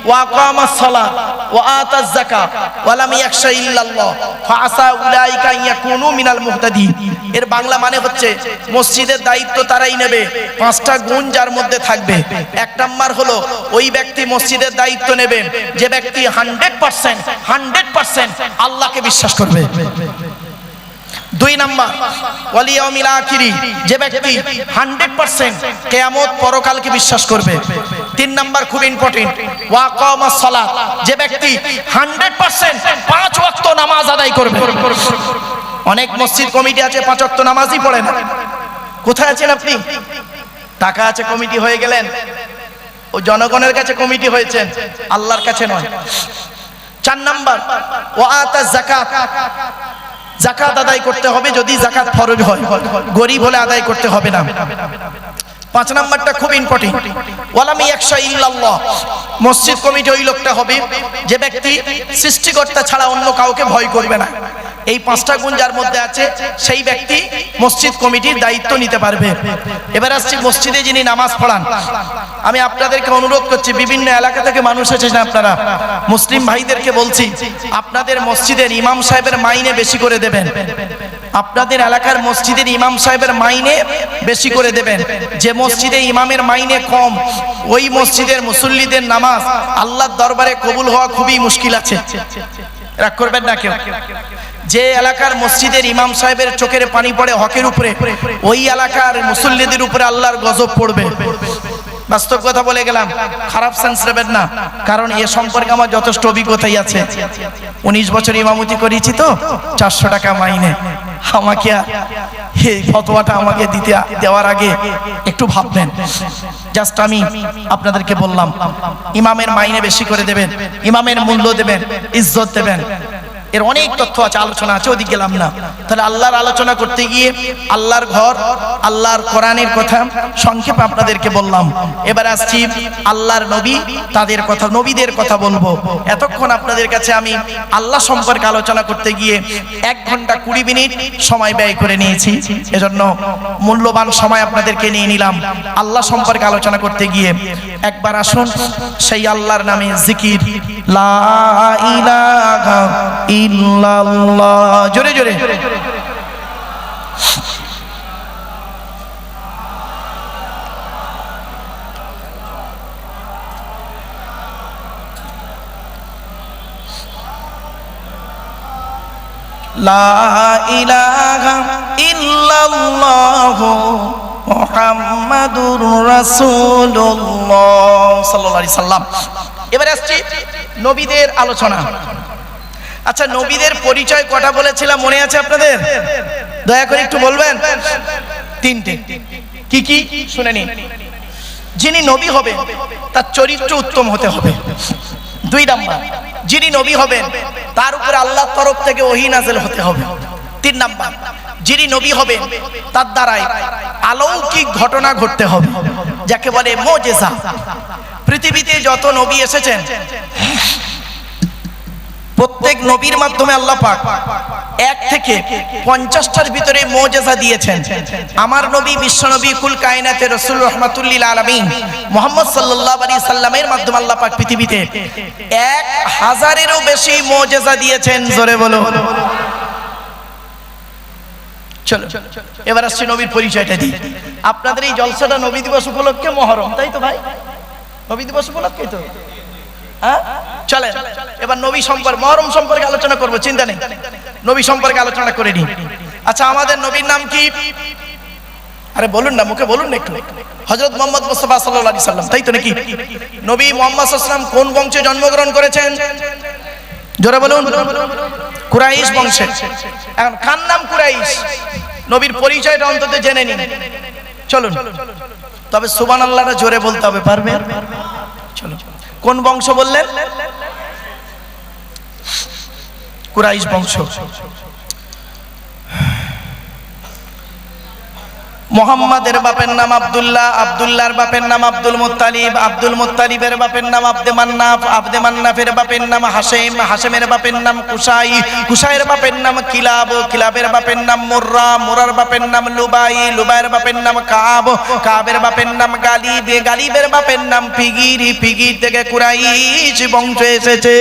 ওয়া আকামাস সালাত ওয়া আতাজ যাকাত ওয়া লাম ইয়াখশা ইল্লাল্লাহ ফাআসা উলাইকা ইয়াকুনু মিনাল মুহতাদিন। এর বাংলা মানে হচ্ছে মসজিদের দায়িত্ব তারাই নেবে, 5টা গুণ যার মধ্যে থাকবে। 1 নাম্বার হলো ওই ব্যক্তি মসজিদের দায়িত্ব নেবেন যে ব্যক্তি 100% আল্লাহকে বিশ্বাস করবে। 2 নাম্বার ওয়াল ইয়াউমিল আখির, যে ব্যক্তি 100% কিয়ামত পরকালকে বিশ্বাস করবে। 3 নাম্বার খুব ইম্পর্টেন্ট, ওয়া আকামাস সালাত, যে ব্যক্তি 100% 5 ওয়াক্ত নামাজ আদায় করবে। অনেক মসজিদ কমিটি আছে 5 ওয়াক্ত নামাজই পড়ে না। কোথায় আছেন আপনি? টাকা আছে কমিটি হয়ে গেলেন, ও জনগণের কাছে কমিটি হয়েছেন, আল্লাহর কাছে নয়। 4 নাম্বার ওয়া আতাজ যাকাত, যাকাত আদায় করতে হবে যদি যাকাত ফরজ হয়, গরিব হলে আদায় করতে হবে না। 5 নাম্বারটা খুব ইম্পর্টেন্ট, ওয়ালাম ইয়াখশা ইল্লাল্লাহ, মসজিদ কমিটি ওই লোকটা হবে যে ব্যক্তি সৃষ্টিকর্তা ছাড়া অন্য কাউকে ভয় করবে না। এই 5টা গুণ যার মধ্যে আছে সেই ব্যক্তি মসজিদ কমিটির দায়িত্ব নিতে পারবে। এবার আসছি মসজিদে যিনি নামাজ পড়ান। আমি আপনাদেরকে অনুরোধ করছি, বিভিন্ন এলাকা থেকে মানুষ এসেছেন, আপনারা মুসলিম ভাইদেরকে বলছি, আপনাদের মসজিদের ইমাম সাহেবের মাইনে বেশি করে দেবেন। আপনাদের এলাকার মসজিদের ইমাম সাহেবের মাইনে বেশি করে দেবেন। যে মসজিদে ইমামের মাইনে কম, ওই মসজিদের মুসল্লিদের নামাজ আল্লাহর দরবারে কবুল হওয়া খুবই মুশকিল আছে। রাগ করবেন না কেউ। যে এলাকার মসজিদের ইমাম সাহেবের চোখের পানি পড়ে হকের উপরে, ওই এলাকার মুসল্লিদের উপরে আল্লাহর গজব পড়বে। বাস্তব কথা বলে গেলাম, খারাপ সেন্স নেবেন না, কারণ এ সম্পর্কে আমার যথেষ্ট অভিজ্ঞতাই আছে। 19 বছর ইমামতি করেছি তো, 400 টাকা মাইনে। আমাকে এই ফতোয়াটা আমাকে দেওয়ার আগে একটু ভাববেন। জাস্ট আমি আপনাদেরকে বললাম, ইমামের মাইনে বেশি করে দেবেন, ইমামের মূল্য দেবেন, ইজ্জত দেবেন। এর অনেক তথ্য আছে, আলোচনা আছে, ওদিকে গেলাম না। তাহলে আল্লাহর আলোচনা করতে গিয়ে আল্লাহর ঘর, আল্লাহর কোরআনের কথা সংক্ষেপে আপনাদেরকে বললাম। এবার আসছি আল্লাহর নবী, তাদের কথা, নবীদের কথা বলবো। এতক্ষণ আপনাদের কাছে আমি আল্লাহ সম্পর্কে আলোচনা করতে গিয়ে 1 ঘন্টা 20 মিনিট সময় ব্যয় করে নিয়েছি। এজন্য মূল্যবান সময় আপনাদেরকে নিয়ে নিলাম আল্লাহ সম্পর্কে আলোচনা করতে গিয়ে। একবার আসুন সেই আল্লাহর নামে জিকির, লা ইলাহা ইল্লাল্লাহ, জোরে জোরে। লা ইলাহা ইল্লাল্লাহু মুহাম্মাদুর রাসূলুল্লাহ সাল্লাল্লাহু আলাইহি সাল্লাম। এবারে আসছি নবীদের আলোচনা। আচ্ছা, নবীদের পরিচয় কটা বলেছিলাম মনে আছে আপনাদের? দয়া করে একটু বলবেন। তিনটে। কি কি শুনে নিন। যিনি নবী হবেন তার চরিত্র উত্তম হতে হবে। 2 নাম্বার, যিনি নবী হবেন তার উপরে আল্লাহর তরফ থেকে ওহী নাযিল হতে হবে। 3 নাম্বার, যিনি নবী হবেন তার দ্বারাই অলৌকিক ঘটনা ঘটতে হবে, যাকে বলে মুজিজা। পৃথিবীতে যত নবী এসেছেন প্রত্যেক নবীর মাধ্যমে আল্লাহ পাক 1 থেকে 50টার ভিতরে মুজিজা দিয়েছেন। আমার নবী বিশ্বনবী কুল কায়নাতের রাসূল রাহমাতুল লিল আলামিন মুহাম্মদ সাল্লাল্লাহু আলাইহি সাল্লামের মাধ্যমে আল্লাহ পাক পৃথিবীতে 1000-এরও বেশি মুজিজা দিয়েছেন। জোরে বলো। চলো এবার আসছি নবীর পরিচয়টা দিই। আপনাদের এই জলসাটা নবী দিবস উপলক্ষে মহরম, তাই তো ভাই? নবী দিবস উপলক্ষে তো, হ্যাঁ? চলেন এবার নবী সম্পর্কে, মহরম সম্পর্কে আলোচনা করব, চিন্তা নেই, নবী সম্পর্কে আলোচনা করে নিই। আচ্ছা, আমাদের নবীর নাম কি? আরে বলুন না, মুখে বলুন না একটু। হযরত মুহাম্মদ মুস্তাফা সাল্লাল্লাহু আলাইহি সাল্লাম, তাই তো নাকি? নবী মুহাম্মদ সাল্লাল্লাহু আলাইহি সাল্লাম কোন বংশে জন্মগ্রহণ করেছেন? জোরে বলুন। কুরাইশ বংশে। এখন কার নাম কুরাইশ? নবীর পরিচয়টা অন্তত জেনে নিন। চলুন, তবে সুবহানাল্লাহটা জোরে বলতে হবে, পারবে? চলো, কোন বংশ বললেন? কুরাইশ বংশ। মুহাম্মাদের বাপের নাম আব্দুল্লাহ, আব্দুল্লাহর বাপের নাম আব্দুল মুত্তালিব, আব্দুল মুত্তালিবের বাপের নাম আব্দে মান্নাফ, আব্দে মান্নাফের বাপের নাম হাশেম, হাশেমের বাপের নাম কুসাই, কুসাইয়ের বাপের নাম কিলাব, কিলাবের বাপের নাম মুররা, মুরার বাপের নাম লুবাই, লুবাইয়ের বাপের নাম কাব, কাবের বাপের নাম গালিব, গালিবের বাপের নাম ফিগির, ফিগির থেকে কুরাইশ বংশ এসেছে।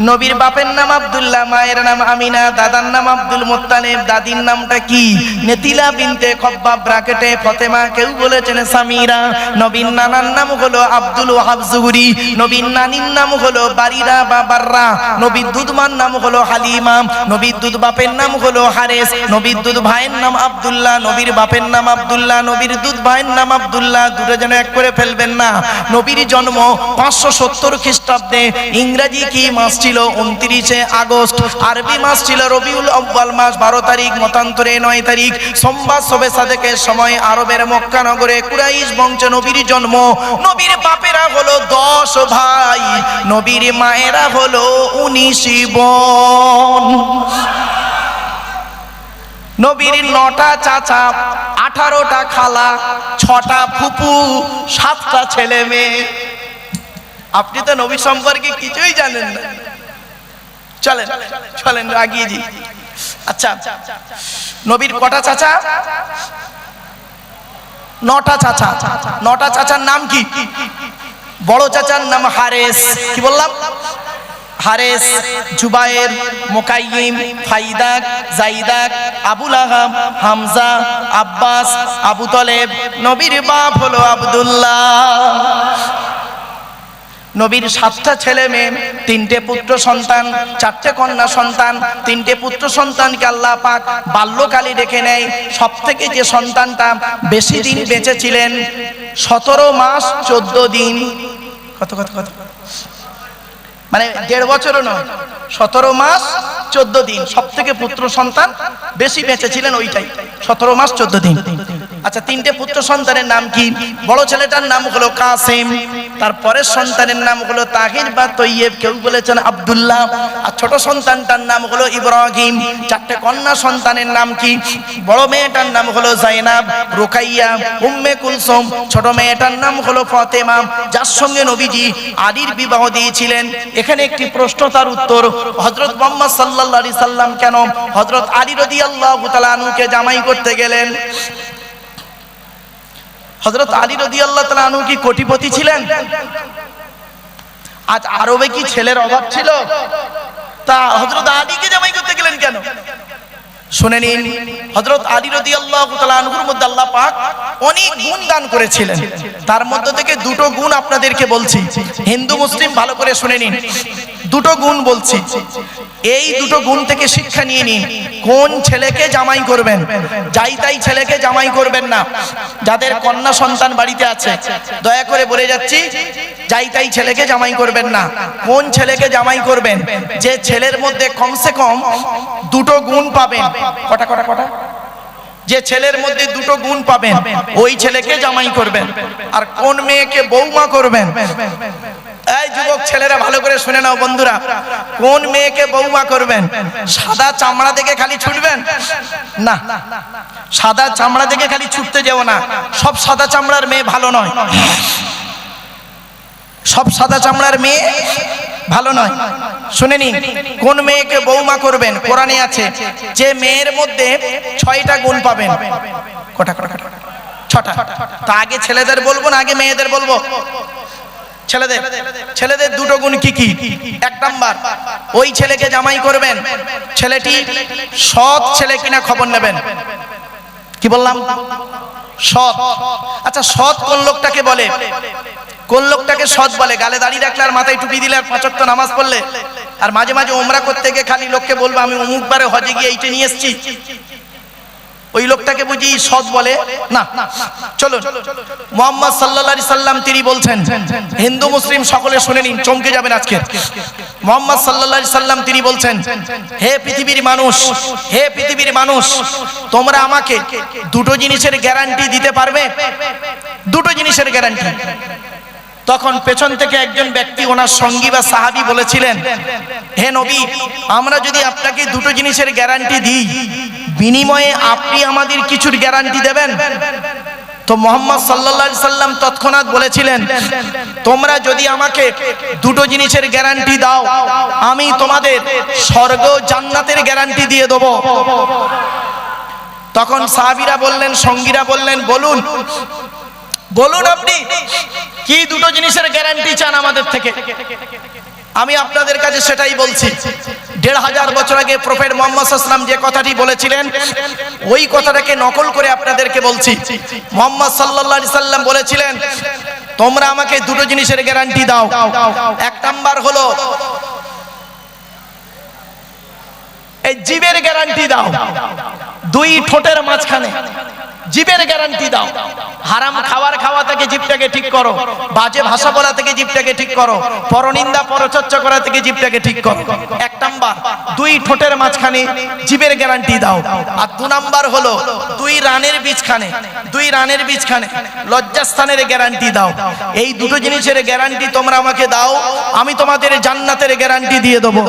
নবীর বাপের নাম আব্দুল্লাহ, মায়ের নাম আমিনা, দাদার নাম আব্দুল মুত্তালিব, দাদির নামটা কি? নেতিলা বিনতে খব্বাব ব্র্যাকেটে ফতেমা, কেউ বলেছেন সামিরা। নবীর নানার নাম হলো আব্দুল ওয়াহাব জুহরি, নবীর নানির নাম হলো বারিরা বা বাররা, নবীর দুধমার নাম হলো হালিমা, নবীর দুধ বাপের নাম হলো হারেস, নবীর দুধ ভাইয়ের নাম আব্দুল্লাহ, নবীর বাপের নাম আব্দুল্লাহ, নবীর দুধ ভাইয়ের নাম আব্দুল্লাহ। দুটো যেন এক করে ফেলবেন না। নবীর জন্ম 570 খ্রিস্টাব্দে। ইংরেজি কি মাস ছিল? 29 আগস্ট। আরবি মাস ছিল রবিউল আউয়াল মাস, 12 তারিখ, মতান্তরে 9 তারিখ। সোমবার শবে সাদেকের সময় আরবের মক্কা নগরে কুরাইশ বংশে নবীর জন্ম। নবীর বাপেরা হলো 10 ভাই, নবীর মায়েরা হলো 19 বোন। নবীর 9টা চাচা, 18টা খালা, 6টা ফুপু, 7টা ছেলে মেয়ে। আপনি তো নবী সম্পর্কে কিছুই জানেন না। চলেন চলেন আগিয়ে যাই। আচ্ছা, নবীর কটা চাচা? 9টা চাচা। 9টা চাচার নাম কি? বড় চাচার নাম হারেস, কি বললাম? হারেস, জুবায়ের, মুকাইয়িম, ফাইদাক, জাইদাক, আবুল আহাব, হামজা, আব্বাস, আবু তলেব। নবীর বাপ হলো আব্দুল্লাহ। নবীর 7টা ছেলে মেয়ে, 3টে পুত্র সন্তান, 4টে কন্যা সন্তান। 3টে পুত্র সন্তানকে আল্লাহ পাক বাল্যকালে রেখে নেয়। সবথেকে যে সন্তানটা বেশি দিন বেঁচে ছিলেন, 17 মাস 14 দিন। কত কত কত মানে 1.5 বছরও নয়, 17 মাস 14 দিন। সবথেকে পুত্র সন্তান বেশি বেঁচে ছিলেন ওইটাই, 17 মাস 14 দিন। আচ্ছা, 3টে পুত্র সন্তানের নাম কি? বড় ছেলেটার নাম হলো কাসেম, তারপরের সন্তানের নাম হলো তাহির বা তৈয়ব, কেউ বলেছেন আব্দুল্লাহ, আর ছোট সন্তানটার নাম হলো ইব্রাহিম। 4টে কন্যা সন্তানের নাম কি? বড় মেয়েটার নাম হলো জাইনাব, রুকাইয়া, উম্মে কুলসুম। ছোট মেয়েটার নাম হলো ফাতেমা, যার সঙ্গে নবীজি আলীর বিবাহ দিয়েছিলেন। এখানে একটি প্রশ্ন, তার উত্তর। হযরত মুহাম্মদ সাল্লাল্লাহু আলাইহি সাল্লাম কেন হযরত আলী রাদিয়াল্লাহু তাআলা আনহুকে জামাই করতে গেলেন? হযরত আলী রাদিয়াল্লাহু তাআলা আনহু কি কোটিপতি ছিলেন? আজ আরবে কি ছেলের অভাব ছিল? তা হযরত আলীকে জামাই করতে গেলেন কেন? শুনে নিন, হযরত আলী রাদিয়াল্লাহু তাআলা আনহুর মধ্যে আল্লাহ পাক অনেক গুণ দান করেছিলেন। তার মধ্যে থেকে 2টো গুণ আপনাদেরকে বলছি। হিন্দু মুসলিম ভালো করে শুনে নিন। দুটো গুণ বলছি, এই দুটো গুণ থেকে শিক্ষা নিয়ে নিন। কোন ছেলেকে জামাই করবেন? যাই তাই ছেলেকে জামাই করবেন না। যাদের কন্যা সন্তান বাড়িতে আছে দয়া করে বলে যাচ্ছি, যাই তাই ছেলেকে জামাই করবেন না। কোন ছেলেকে জামাই করবেন? যে ছেলের মধ্যে কমসে কম দুটো গুণ পাবেন। কটা কটা কটা? যে ছেলের মধ্যে দুটো গুণ পাবেন ওই ছেলেকে জামাই করবেন। আর কোন মেয়েকে বৌমা করবেন? এই যুবক ছেলেরা ভালো করে শুনে নাও বন্ধুরা, কোন মেয়েকে বৌমা করবেন? সাদা চামড়া দেখে খালি ছুটবেন না, সাদা চামড়া দেখে খালি ছুটতে যেও না। সব সাদা চামড়ার মেয়ে ভালো নয়, সব সাদা চামড়ার মেয়ে ভালো নয়। শুনে নিন, কোন মেয়েকে বৌমা করবেন? কোরআনে আছে যে মেয়ের মধ্যে 6টা গুণ পাবেন। কটা কটা? 6টা। তা আগে ছেলেদের বলবো না আগে মেয়েদের বলবো? ছেলেদের দুটো গুণ কি কি? 1 নাম্বার, ওই ছেলেকে জামাই করবেন ছেলেটি সৎ ছেলে কিনা খবর নেবেন। কি বললাম? সৎ। আচ্ছা সৎ কোন লোকটাকে বলে? কোন লোকটাকে সৎ বলে? গালে দাড়ি রাখলে আর মাথায় টুপি দিলে আর 5 ওয়াক্ত নামাজ পড়লে আর মাঝে মাঝে উমরা করতে গিয়ে খালি লোককে বলবো আমি অমুক বারে হজে গিয়ে এইটা নিয়ে এসেছি, ওই লোকটাকে বুঝি সৎ বলে না। চলো, মুহাম্মদ সাল্লাল্লাহু আলাইহি সাল্লাম তিনি বলছেন, হিন্দু মুসলিম সকলে শুনে নিন, চমকে যাবেন আজকে। মুহাম্মদ সাল্লাল্লাহু আলাইহি সাল্লাম তিনি বলছেন, হে পৃথিবীর মানুষ, হে পৃথিবীর মানুষ, তোমরা আমাকে দুটো জিনিসের গ্যারান্টি দিতে পারবে? দুটো জিনিসের গ্যারান্টি। তখন পেছন থেকে একজন ব্যক্তি ওনার সঙ্গী বা সাহাবী বলেছিলেন, হে নবী, আমরা যদি আপনাকে দুটো জিনিসের গ্যারান্টি দিই, বিনিময়ে আপনি আমাদের কিছুর গ্যারান্টি দেবেন? তো মুহাম্মদ সাল্লাল্লাহু আলাইহি সাল্লাম তৎক্ষণাৎ বলেছিলেন, তোমরা যদি আমাকে দুটো জিনিসের গ্যারান্টি দাও, আমি তোমাদের স্বর্গ জান্নাতের গ্যারান্টি দিয়ে দেব। তখন সাহাবীরা বললেন, সঙ্গীরা বললেন, বলুন বলুন আপনি কি দুটো জিনিসের গ্যারান্টি চান আমাদের থেকে? আমি আপনাদের কাছে সেটাই বলছি। 1500 বছর আগে প্রফেট মুহাম্মদ সাল্লাল্লাহু আলাইহি ওয়াসাল্লাম যে কথাটি বলেছিলেন ওই কথাটাকে নকল করে আপনাদেরকে বলছি। মুহাম্মদ সাল্লাল্লাহু আলাইহি সাল্লাম বলেছিলেন, তোমরা আমাকে দুটো জিনিসের গ্যারান্টি দাও। 1 নাম্বার হলো এই জিবের গ্যারান্টি দাও, 2 ঠোঁটের মাঝখানে জিবের গ্যারান্টি দাও। হারাম খাওয়া থেকে জিভটাকে ঠিক করো, বাজে ভাষা বলা থেকে জিভটাকে ঠিক করো, পরনিন্দা পরচর্চা করা থেকে জিভটাকে ঠিক করো। 1 নাম্বার 2 ঠোঁটের মাঝখানে জিবের গ্যারান্টি দাও। আর 2 নাম্বার হলো 2 রানের বীজখানে, 2 রানের বীজখানে লজ্জাস্থানের গ্যারান্টি দাও। এই দুটো জিনিসের গ্যারান্টি তোমরা আমাকে দাও, আমি তোমাদের জান্নাতের গ্যারান্টি দিয়ে দেবো।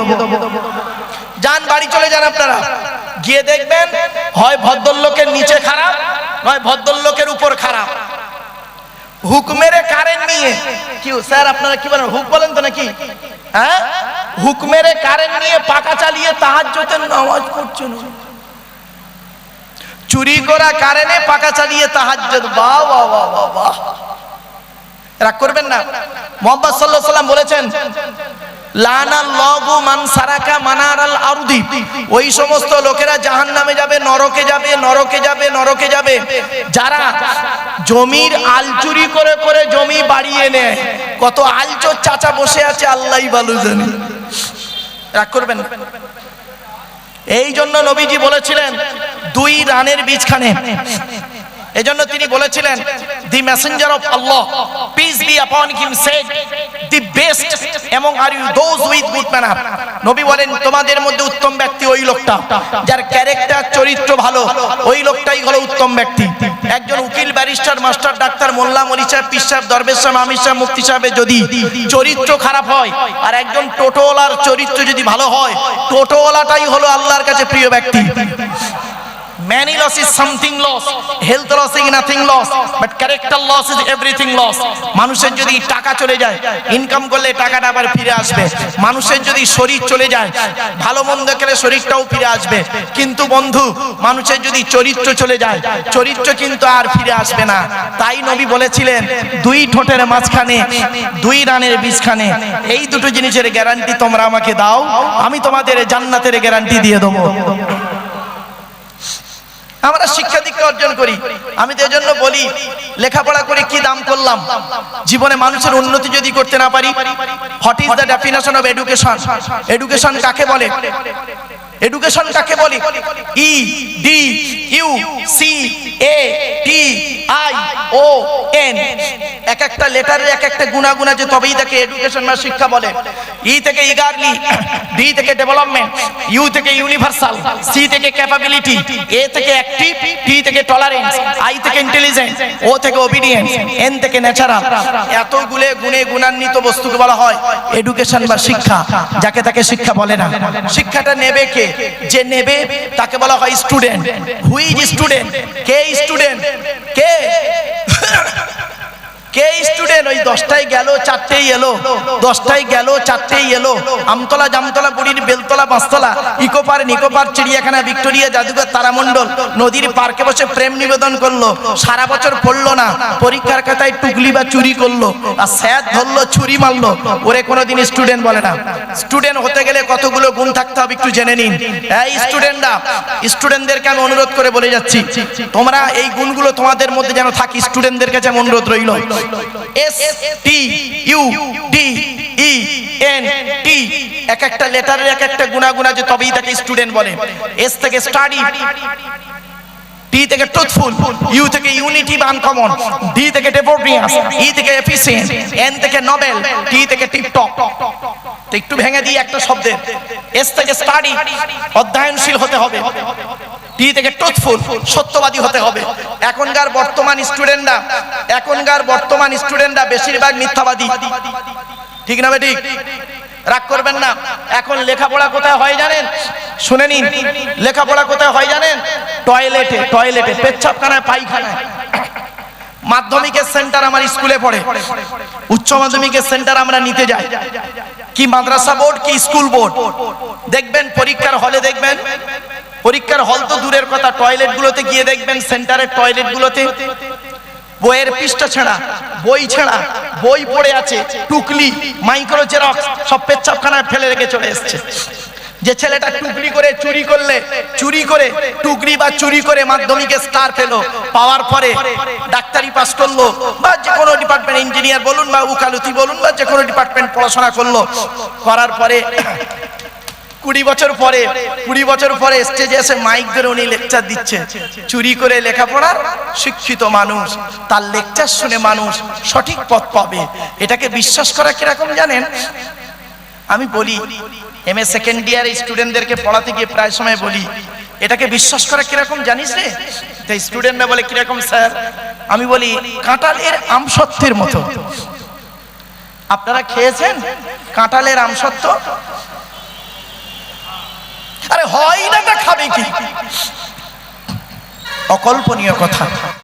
যান বাড়ি চলে যান আপনারা, গিয়ে দেখবেন হয় ভদ্রলোকের নিচে খারাপ, নয় ভদ্রলোকের উপর খারাপ। হুক মেরে কারেন্ট নিয়ে, কি স্যার আপনারা কি বলেন, হুক বলেন তো নাকি? হ্যাঁ, হুক মেরে কারেন্ট নিয়ে পাকা চালিয়ে তাহাজ্জুদের নামাজ পড়ছেন। চুরি করা কারেন্টে পাকা চালিয়ে তাহাজ্জুদ, বাহ বাহ বাহ বাহ। রাগ করবেন না। মুহাম্মদ সাল্লাল্লাহু আলাইহি ওয়াসাল্লাম বলেছেন, লানাল্লাহু মান সারাকা মানারাল আরদি, ওই সমস্ত লোকেরা জাহান্নামে যাবে, নরকে যাবে, নরকে যাবে, নরকে যাবে যারা জমির আল চুরি করে করে জমি বাড়িয়ে নেয়। কত আলচোর চাচা বসে আছে আল্লাহই ভালো জানে। রাগ করবেন না। এই জন্য নবীজি বলেছিলেন 2 রানের বীজখানে। এজন্য তিনি বলেছিলেন, the messenger of Allah peace be upon him said, the best among are you those with good manner. নবী বলেন, তোমাদের মধ্যে উত্তম ব্যক্তি ওই লোকটা যার ক্যারেক্টার চরিত্র ভালো, ওই লোকটাই হলো উত্তম ব্যক্তি। একজন উকিল, ব্যারিস্টার, মাস্টার, ডাক্তার, মোল্লা, মৌলভী সাহেব, পীর সাহেব, দরবেশ সাহেব, আমির সাহেব, মুফতি সাহেবের যদি চরিত্র খারাপ হয় আর একজন টোটোওয়ালার চরিত্র যদি ভালো হয়, টোটোওয়ালাটাই হলো আল্লাহর কাছে প্রিয় ব্যক্তি। Many loss is something loss, health loss is nothing loss, but character loss is everything loss. মানুষের যদি টাকা চলে যায়, ইনকাম করলে টাকাটা আবার ফিরে আসবে। মানুষের যদি শরীর চলে যায়, ভালো মন্দ খেলে শরীরটাও ফিরে আসবে। কিন্তু বন্ধু, মানুষের যদি চরিত্র চলে যায়, চরিত্র কিন্তু আর ফিরে আসবে না। তাই নবী বলেছিলেন, 2 ঠোঁটের মাঝখানে 2 রানের বীজখানে, এই দুটো জিনিসের গ্যারান্টি তোমরা আমাকে দাও, আমি তোমাদের জান্নাতের গ্যারান্টি দিয়ে দেবো। আমরা শিক্ষা দীক্ষা শিক্ষা অর্জন করি। আমি তো এজন্য বলি, লেখাপড়া করে কি দাম করলাম? জীবনে মানুষের উন্নতি যদি করতে না পারি। What is the definition of education? Education কাকে বলে? এডুকেশন কাকে বলি? E D U C A T I O N. এক একটা লেটারের এক একটা গুণাগুণ আছে, তবেই তাকে এডুকেশন বা শিক্ষা বলে। ই থেকে ইগারলি, ডি থেকে ডেভেলপমেন্ট, ইউ থেকে ইউনিভার্সাল, সি থেকে ক্যাপাবিলিটি, এ থেকে অ্যাক্টিভ, টি থেকে টলারেন্স, আই থেকে ইন্টেলিজেন্স, ও থেকে ওবিডিয়েন্স, এন থেকে ন্যাচারাল। এতগুলো গুণে গুণান্বিত বস্তুকে বলা হয় এডুকেশন বা শিক্ষা। যাকে তাকে শিক্ষা বলে না। শিক্ষাটা নেবে কে? যে নেবে তাকে বলা হয় student. Who is student? K student? K K student? ওই 10টায় গেল 4টেই এলো, 10টায় গেল 4টেই এলো। আমতলা জামতলা বুড়ির বেলতলা পাঁচতলা, ইকো পার্ক নিকো পার্ক, চিড়িয়াখানা, ভিক্টোরিয়া, জাদুঘর, তারামণ্ডল, নদীর পার্কে বসে প্রেম নিবেদন করলো। সারা বছর পড়লো না, পরীক্ষার খাতায় টুকলি বা চুরি করলো, আর স্যার ধরলো ছুরি মারলো। ওরে কোনোদিন স্টুডেন্ট বলে না। স্টুডেন্ট হতে গেলে কতগুলো গুণ থাকতে হবে একটু জেনে নিন। এই স্টুডেন্টরা, স্টুডেন্টদেরকে আমি অনুরোধ করে বলে যাচ্ছি, তোমরা এই গুণগুলো তোমাদের মধ্যে যেন থাকে। স্টুডেন্টদের কাছে আমি অনুরোধ রইল। S T U D E N T, এক একটা লেটারের এক একটা গুণাগুণ আছে, তবেই তাকে স্টুডেন্ট বলে। এস থেকে স্টাডি, টি থেকে ট্রুথফুল, ইউ থেকে ইউনিটি বা আনকমন, ডি থেকে ডেভোটিয়াস, ই থেকে এফিশিয়েন্ট, এন থেকে নোবেল, টি থেকে টিপটপ। একটু ভেঙে দিই একটা শব্দের। এস থেকে স্টাডি, অধ্যয়নশীল হতে হবে। টি থেকে ট্রুথফুল, সত্যবাদী হতে হবে। এখনকার বর্তমান স্টুডেন্টরা বেশিরভাগ মিথ্যাবাদী। ঠিক না বেঠিক? রাগ করবেন না। এখন লেখাপড়া কোথায় হয় জানেন? শুনে নিন, লেখাপড়া কোথায় হয় জানেন? টয়লেটে, পেচ্ছাপখানায়, পায়খানায়। মাধ্যমিকের সেন্টার আমার স্কুলে পড়ে, উচ্চ মাধ্যমিকের সেন্টার আমরা নিতে যাই। কি মাদ্রাসা বোর্ড কি স্কুল বোর্ড? দেখবেন পরীক্ষার হলে, দেখবেন পরীক্ষার হল তো দূরের কথা, টয়লেটগুলোতে গিয়ে দেখবেন, সেন্টারের টয়লেটগুলোতে বইয়ের পৃষ্ঠা ছেঁড়া, বই ছেঁড়া, বই পড়ে আছে, টুকলি, মাইক্রো জেরক্স সব পেচ্ছাপখানায় ফেলে রেখে চলে এসছে। যে ছেলেটা টুকলি করে টুকরি বা চুরি করে মাধ্যমিকে স্টার পেলো, পাওয়ার পরে ডাক্তারি পাস করলো, বা যে কোনো ডিপার্টমেন্ট, ইঞ্জিনিয়ার বলুন বা উকালতি বলুন, বা যে কোনো ডিপার্টমেন্ট পড়াশোনা করলো, করার পরে 20 বছর পরে স্টেজে এসে মাইক ধরে উনি লেকচার দিচ্ছে। চুরি করে লেখাপড়ার শিক্ষিত মানুষ, তার লেকচার শুনে মানুষ সঠিক পথ পাবে। এটাকে বিশ্বাস করা কিরকম জানেন? আমি বলি, এমএ সেকেন্ড ইয়ার স্টুডেন্টদেরকে পড়াতে গিয়ে প্রায় সময় বলি, এটাকে বিশ্বাস করা কিরকম জানিস রে? তাই স্টুডেন্টরা বলে কিরকম স্যার? আমি বলি, কাঁঠালের আমসত্ত্বের মতো। আপনারা খেয়েছেন কাঁঠালের আমসত্ত্ব? আরে হয় না, তা খাবে কি? অকল্পনীয় কথা।